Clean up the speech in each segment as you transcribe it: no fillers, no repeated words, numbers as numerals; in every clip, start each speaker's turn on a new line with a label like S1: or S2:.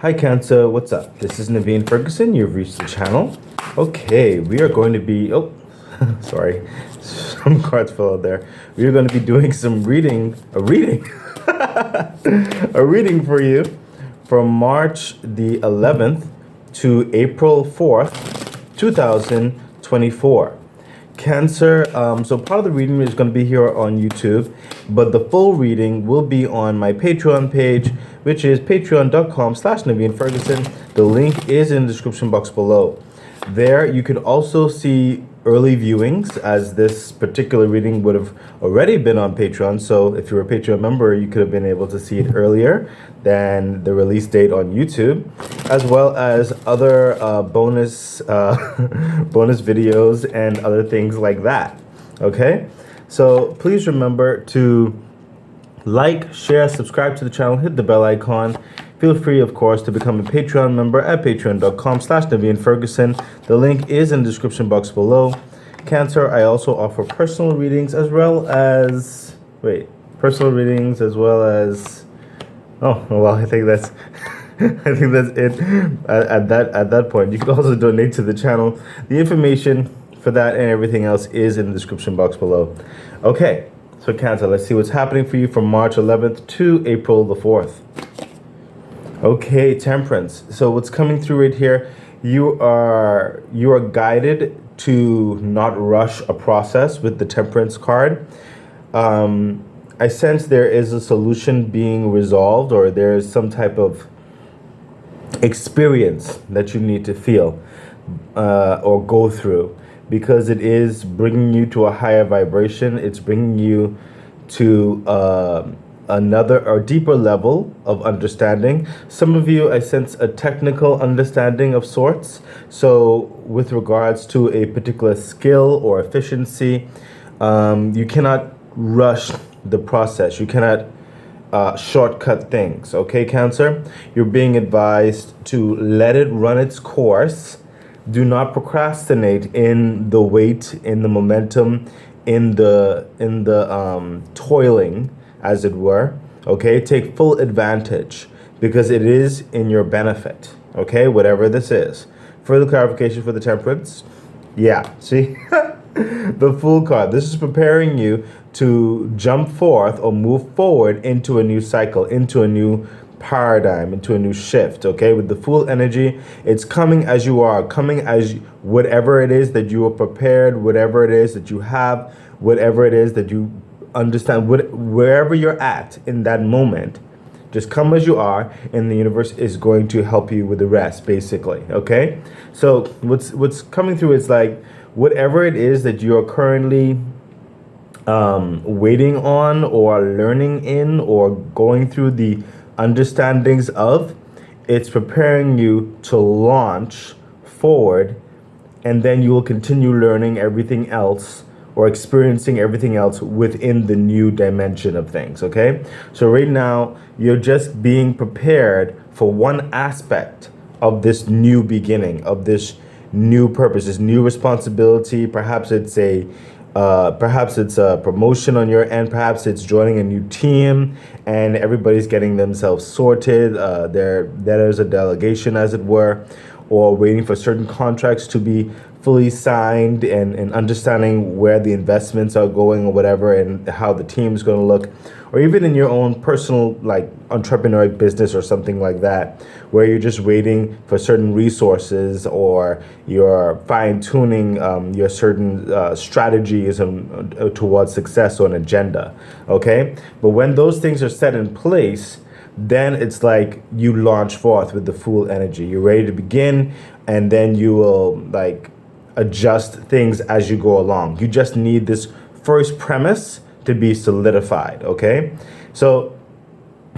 S1: Hi Cancer, what's up? This is Naveen Ferguson. You've reached the channel. Okay, we are going to be, sorry, some cards fell out there. We are going to be doing some a reading for you from March the 11th to April 4th, 2024. Cancer, so part of the reading is going to be here on YouTube, but the full reading will be on my Patreon page, which is patreon.com/Naveen Ferguson. The link is in the description box below. There you can also see early viewings, as this particular reading would have already been on Patreon. So if you're a Patreon member, you could have been able to see it earlier than the release date on YouTube, as well as other bonus videos and other things like that. Okay, so please remember to like, share, subscribe to the channel, hit the bell icon. Feel free, of course, to become a Patreon member at patreon.com/Naveen Ferguson. The link is in the description box below. Cancer, I also offer personal readings as well as, oh, well, I think that's, I think that's it at that point. You can also donate to the channel. The information for that and everything else is in the description box below. Okay, so Cancer, let's see what's happening for you from March 11th to April the 4th. Okay, Temperance. So what's coming through right here, you are guided to not rush a process with the Temperance card. I sense there is a solution being resolved, or there is some type of experience that you need to feel or go through, because it is bringing you to a higher vibration. It's bringing you to another or deeper level of understanding. Some of you, I sense a technical understanding of sorts. So with regards to a particular skill or efficiency, you cannot rush the process. You cannot shortcut things. Okay, Cancer? You're being advised to let it run its course. Do not procrastinate in the wait, in the momentum, in the toiling, as it were. Okay, take full advantage, because it is in your benefit. Okay, whatever this is. Further clarification for the Temperance. Yeah, see, the Fool card. This is preparing you to jump forth or move forward into a new cycle, into a new paradigm, into a new shift. Okay, with the Fool energy, it's coming as you are, coming as whatever it is that you are prepared, whatever it is that you have, whatever it is that you understand, wherever you're at in that moment, just come as you are, and the universe is going to help you with the rest, basically. Okay, so what's coming through is like, whatever it is that you're currently waiting on or learning in or going through the understandings of, it's preparing you to launch forward, and then you will continue learning everything else or experiencing everything else within the new dimension of things. Okay, so right now you're just being prepared for one aspect of this new beginning, of this new purpose, this new responsibility. Perhaps it's a promotion on your end. Perhaps it's joining a new team and everybody's getting themselves sorted. There's a delegation, as it were, or waiting for certain contracts to be fully signed, and understanding where the investments are going or whatever, and how the team is going to look, or even in your own personal, like, entrepreneurial business or something like that, where you're just waiting for certain resources, or you're fine-tuning your certain strategies towards success or an agenda. Okay, but when those things are set in place, then it's like you launch forth with the Fool energy. You're ready to begin, and then you will, like, adjust things as you go along. You just need this first premise to be solidified. Okay, so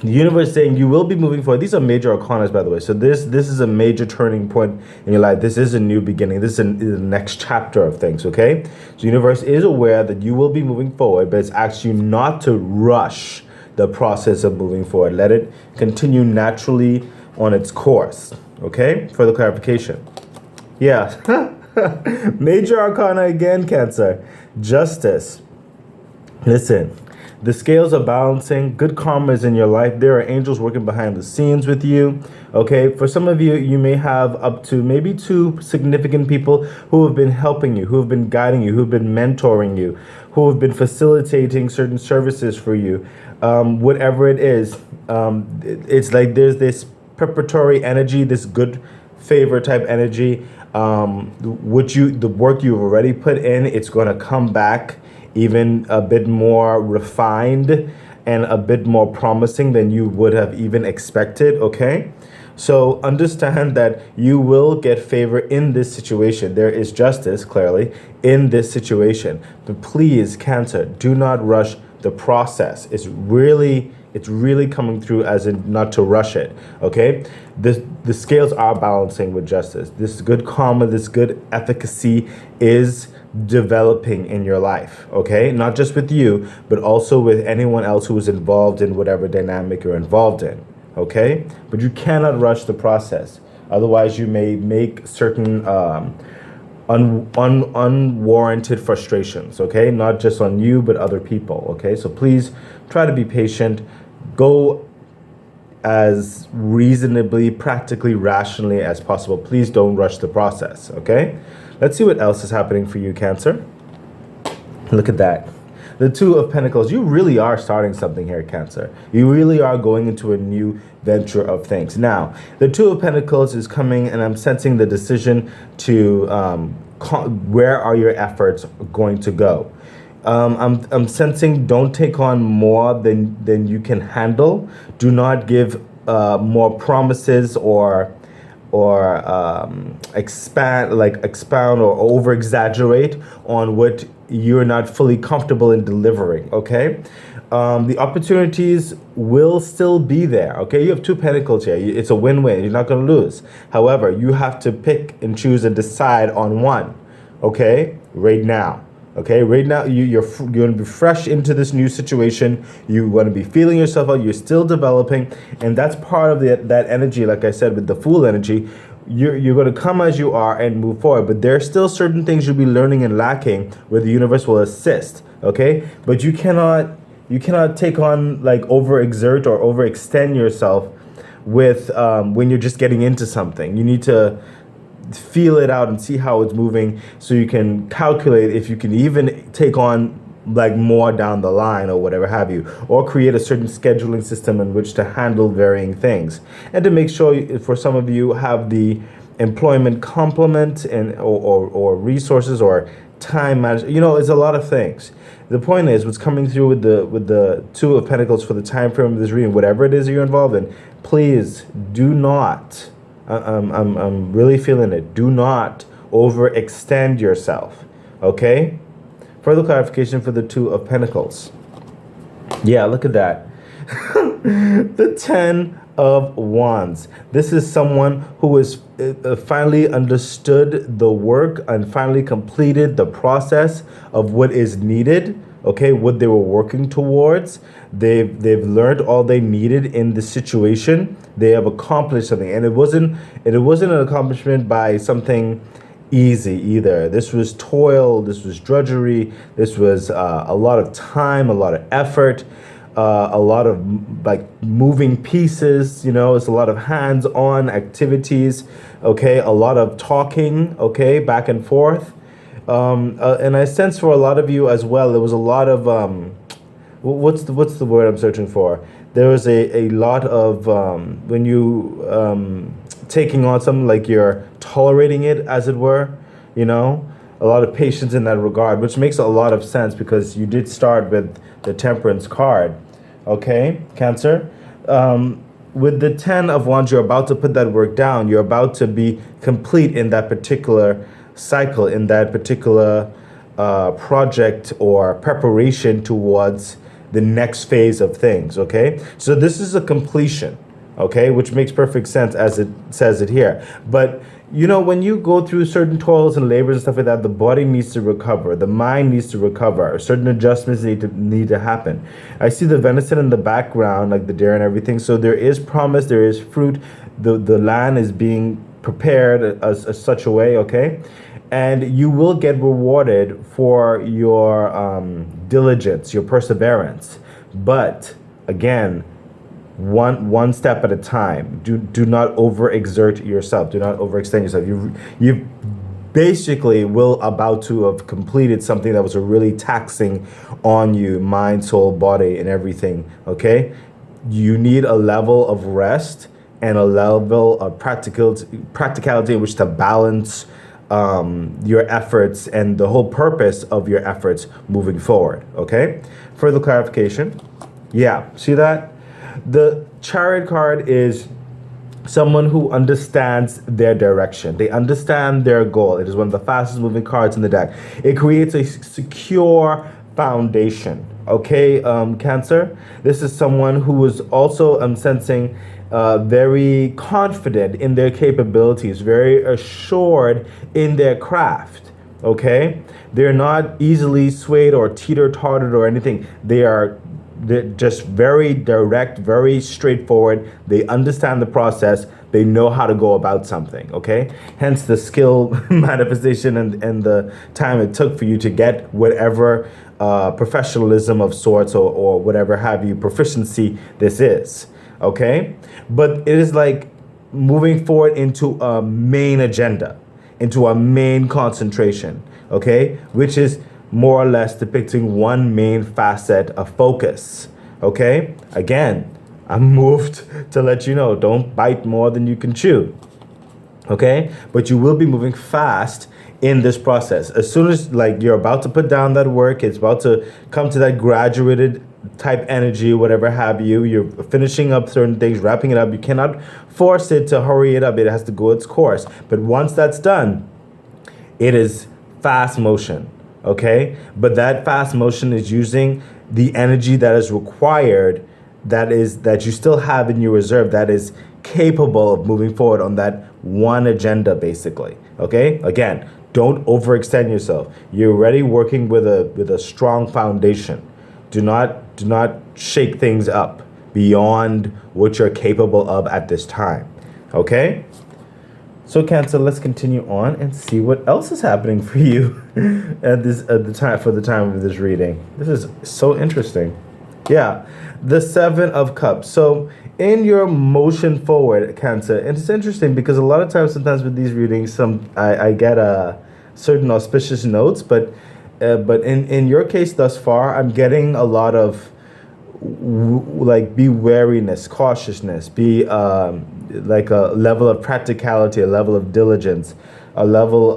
S1: the universe is saying you will be moving forward. These are major arcanas, by the way. So this is a major turning point in your life. This is a new beginning. This is the next chapter of things. Okay, so the universe is aware that you will be moving forward, but it's asking you not to rush the process of moving forward. Let it continue naturally on its course. Okay, further clarification. Yeah. Major arcana again, Cancer. Justice. Listen, The scales are balancing. Good karma is in your life. There are angels working behind the scenes with you. Okay, for some of you, you may have up to maybe two significant people who have been helping you, who have been guiding you, who have been mentoring you, who have been facilitating certain services for you. Whatever it is, it's like there's this preparatory energy, this good favor type energy. The work you've already put in, it's going to come back even a bit more refined and a bit more promising than you would have even expected. Okay, so understand that you will get favor in this situation. There is justice clearly in this situation, but please, Cancer, do not rush the process. It's really coming through as in not to rush it. Okay, the scales are balancing with justice. This good karma, this good efficacy is developing in your life. Okay, not just with you, but also with anyone else who is involved in whatever dynamic you're involved in. Okay, but you cannot rush the process. Otherwise, you may make certain unwarranted frustrations. Okay, not just on you, but other people. Okay, so please try to be patient. Go as reasonably, practically, rationally as possible. Please don't rush the process. Okay, let's see what else is happening for you, Cancer. Look at that. The Two of Pentacles. You really are starting something here, Cancer. You really are going into a new venture of things. Now, the Two of Pentacles is coming, and I'm sensing the decision to where are your efforts going to go. I'm sensing don't take on more than you can handle. Do not give more promises or expound or over exaggerate on what you're not fully comfortable in delivering. Okay, the opportunities will still be there. Okay, you have Two Pentacles here. It's a win-win. You're not going to lose. However, you have to pick and choose and decide on one. Okay, right now. Okay, right now you're going to be fresh into this new situation. You want to be feeling yourself out. You're still developing, and that's part of that energy. Like I said, with the Fool energy, you're going to come as you are and move forward. But there are still certain things you'll be learning and lacking where the universe will assist. Okay, but you cannot take on like overexert or overextend yourself with when you're just getting into something. You need to feel it out and see how it's moving so you can calculate if you can even take on like more down the line or whatever have you, or create a certain scheduling system in which to handle varying things, and to make sure for some of you have the employment complement and or resources or time management. It's a lot of things. The point is, what's coming through with the Two of Pentacles for the time frame of this reading, whatever it is you're involved in, please do not. I'm really feeling it. Do not overextend yourself. Okay? Further clarification for the Two of Pentacles. Yeah, look at that. The Ten of Wands. This is someone who has finally understood the work and finally completed the process of what is needed. Okay, what they were working towards. They've learned all they needed in the situation. They have accomplished something, and it wasn't an accomplishment by something easy either. This was toil. This was drudgery. This was a lot of time, a lot of effort, a lot of like moving pieces. It's a lot of hands-on activities. Okay, a lot of talking. Okay, back and forth. And I sense for a lot of you as well, there was a lot of what's the word I'm searching for? There was a lot of when you taking on something, like you're tolerating it, as it were. A lot of patience in that regard, which makes a lot of sense because you did start with the Temperance card. Okay, Cancer. With the Ten of Wands, you're about to put that work down. You're about to be complete in that particular cycle, in that particular project or preparation towards the next phase of things. Okay, so this is a completion. Okay, which makes perfect sense as it says it here. But when you go through certain toils and labors and stuff like that, the body needs to recover, the mind needs to recover, certain adjustments need to happen. I see the venison in the background, like the deer and everything. So there is promise, there is fruit. The land is being prepared as such a way. Okay, and you will get rewarded for your diligence, your perseverance. But again, one step at a time. Do not overexert yourself. Do not overextend yourself. You basically will about to have completed something that was really taxing on you, mind, soul, body, and everything. Okay, you need a level of rest and a level of practicality in which to balance your efforts and the whole purpose of your efforts moving forward. Okay, further clarification. Yeah, see that? The Chariot card is someone who understands their direction. They understand their goal. It is one of the fastest moving cards in the deck. It creates a secure foundation. Okay, Cancer? This is someone who is also, I'm sensing, very confident in their capabilities, very assured in their craft. Okay? They're not easily swayed or teeter-tottered or anything. They're just very direct, very straightforward. They understand the process. They know how to go about something, okay? Hence the skill manifestation and the time it took for you to get whatever professionalism of sorts or whatever have you, proficiency this is, okay? But it is like moving forward into a main agenda, into a main concentration, okay? Which is more or less depicting one main facet of focus. Okay? Again, I'm moved to let you know, don't bite more than you can chew. Okay? But you will be moving fast in this process. As soon as like you're about to put down that work, it's about to come to that graduated type energy, whatever have you, you're finishing up certain things, wrapping it up. You cannot force it to hurry it up. It has to go its course. But once that's done, it is fast motion. Okay, but that fast motion is using the energy that is required, that you still have in your reserve, that is capable of moving forward on that one agenda, basically. Okay, again, don't overextend yourself. You're already working with a strong foundation. Do not shake things up beyond what you're capable of at this time. Okay. So Cancer, let's continue on and see what else is happening for you at the time of this reading. This is so interesting. Yeah, the Seven of Cups. So in your motion forward, Cancer, and it's interesting because a lot of times, sometimes with these readings, I get certain auspicious notes, but in your case thus far, I'm getting a lot of be wariness, cautiousness, be like a level of practicality, a level of diligence, a level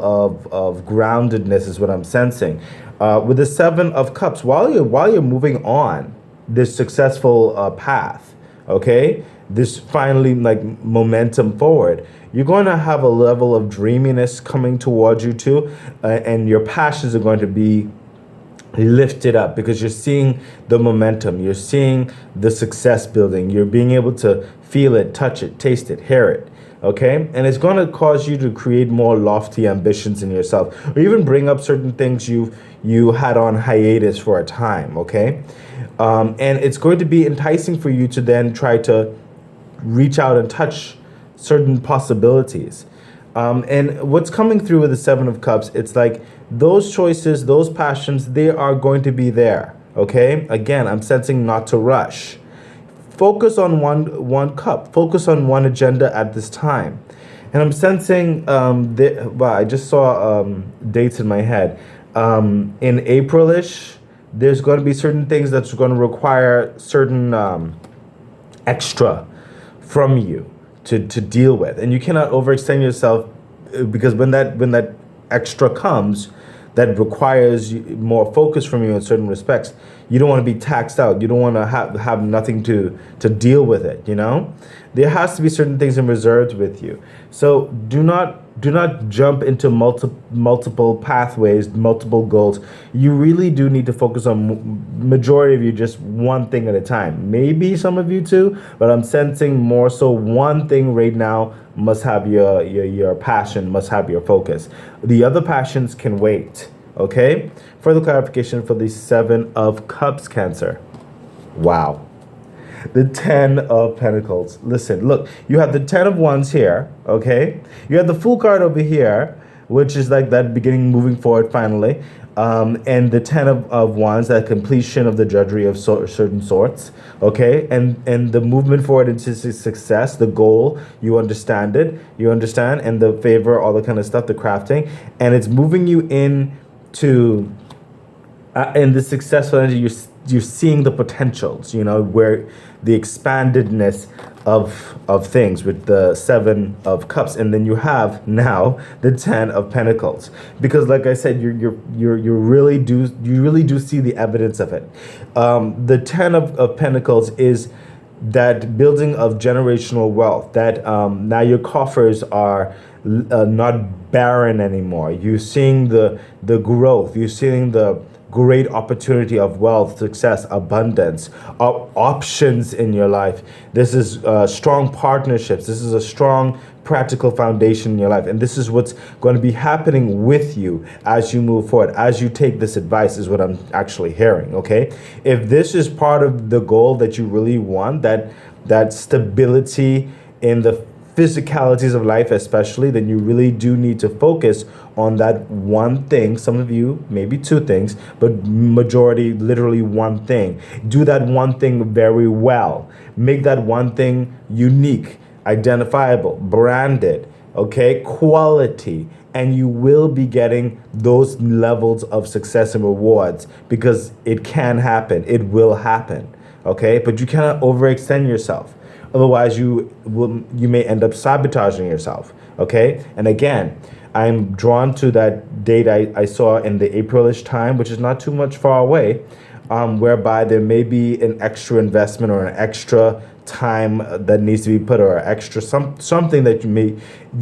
S1: of groundedness is what I'm sensing. With the Seven of Cups, while you're moving on this successful path, okay, this finally like momentum forward, you're going to have a level of dreaminess coming towards you too, and your passions are going to be lifted up because you're seeing the momentum, you're seeing the success building, you're being able to feel it, touch it, taste it, hear it. Okay, and it's going to cause you to create more lofty ambitions in yourself, or even bring up certain things you had on hiatus for a time. Okay, and it's going to be enticing for you to then try to reach out and touch certain possibilities. And what's coming through with the Seven of Cups, it's like those choices, those passions, they are going to be there. Okay, again, I'm sensing not to rush. Focus on one cup. Focus on one agenda at this time. And I'm sensing, I just saw dates in my head. In April-ish, there's going to be certain things that's going to require certain extra from you to deal with. And you cannot overextend yourself because when that extra comes, that requires more focus from you in certain respects, you don't want to be taxed out. You don't want to have nothing to deal with it, you know? There has to be certain things in reserve with you. So do not jump into multiple pathways, multiple goals. You really do need to focus on majority of you just one thing at a time. Maybe some of you too, but I'm sensing more so one thing right now must have your passion, must have your focus. The other passions can wait. Okay? Further clarification for the Seven of Cups, Cancer. Wow. The 10 of Pentacles. Listen, look, you have the 10 of Wands here, okay? You have the Fool card over here, which is like that beginning, moving forward finally. And the Ten of Wands, that completion of the drudgery of certain sorts, okay? And the movement forward into success, the goal, you understand it, and the favor, all the kind of stuff, the crafting, and it's moving you in to in the successful energy, you're seeing the potentials, where the expandedness of things with the Seven of Cups, and then you have now the Ten of Pentacles, because like I said, you really do see the evidence of it. The Ten of Pentacles is that building of generational wealth, that now your coffers are not barren anymore. You're seeing the growth, you're seeing the great opportunity of wealth, success, abundance, options in your life. This is strong partnerships. This is a strong practical foundation in your life. And this is what's going to be happening with you as you move forward, as you take this advice, is what I'm actually hearing, okay? If this is part of the goal that you really want, that stability in the physicalities of life especially, then you really do need to focus on that one thing. Some of you maybe two things, but majority literally one thing. Do that one thing very well. Make that one thing unique, identifiable, branded, okay, quality, and you will be getting those levels of success and rewards, because it can happen, it will happen, okay? But you cannot overextend yourself. Otherwise, you may end up sabotaging yourself, okay? And again, I'm drawn to that date I saw in the Aprilish time, which is not too much far away, whereby there may be an extra investment or an extra time that needs to be put, or extra something that you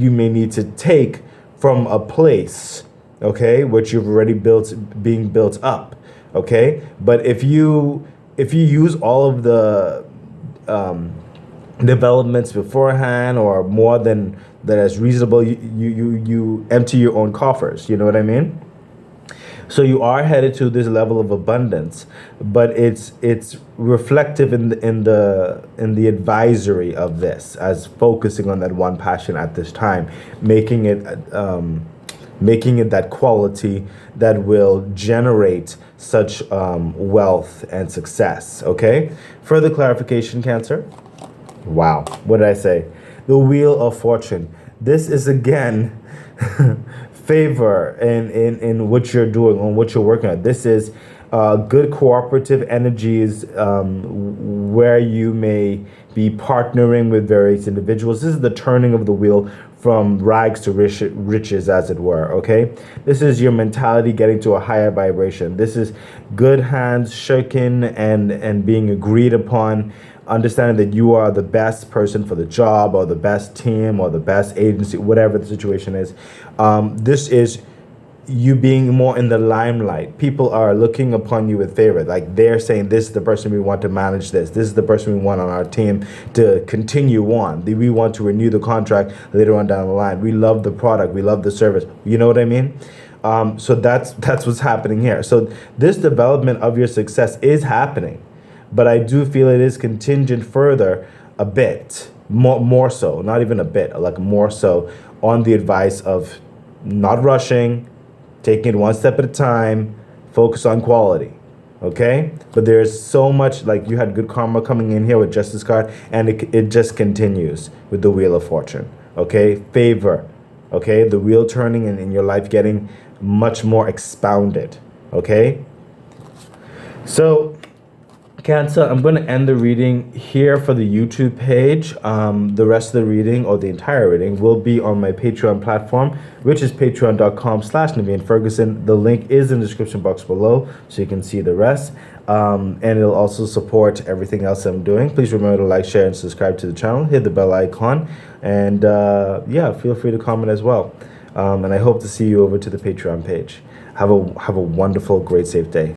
S1: may need to take from a place, okay, which you've already being built up, okay? But if you use all of the developments beforehand, or more than that is reasonable, you empty your own coffers, you know what I mean? So you are headed to this level of abundance, but it's reflective in the advisory of this, as focusing on that one passion at this time, making it that quality that will generate such wealth and success, okay? Further clarification, Cancer. Wow, what did I say? The Wheel of Fortune. This is again favor in what you're doing, on what you're working on. This is good cooperative energies, where you may be partnering with various individuals. This is the turning of the wheel from rags to riches, as it were, okay? This is your mentality getting to a higher vibration. This is good hands shaken and being agreed upon, understanding that you are the best person for the job, or the best team, or the best agency, whatever the situation is. This is you being more in the limelight. People are looking upon you with favor. Like, they're saying, this is the person we want to manage this. This is the person we want on our team to continue on. We want to renew the contract later on down the line. We love the product. We love the service. You know what I mean? So that's what's happening here. So this development of your success is happening, but I do feel it is contingent further a bit, more so, not even a bit, like more so, on the advice of not rushing, taking it one step at a time, focus on quality, okay? But there's so much, like, you had good karma coming in here with Justice card, and it just continues with the Wheel of Fortune, okay? Favor, okay? The wheel turning and in your life getting much more expounded, okay? So, Cancer, I'm going to end the reading here for the YouTube page. The rest of the reading, or the entire reading, will be on my Patreon platform, which is patreon.com/Naveen Ferguson. The link is in the description box below, so you can see the rest. And it'll also support everything else I'm doing. Please remember to like, share, and subscribe to the channel. Hit the bell icon. And yeah, feel free to comment as well. And I hope to see you over to the Patreon page. Have a wonderful, great, safe day.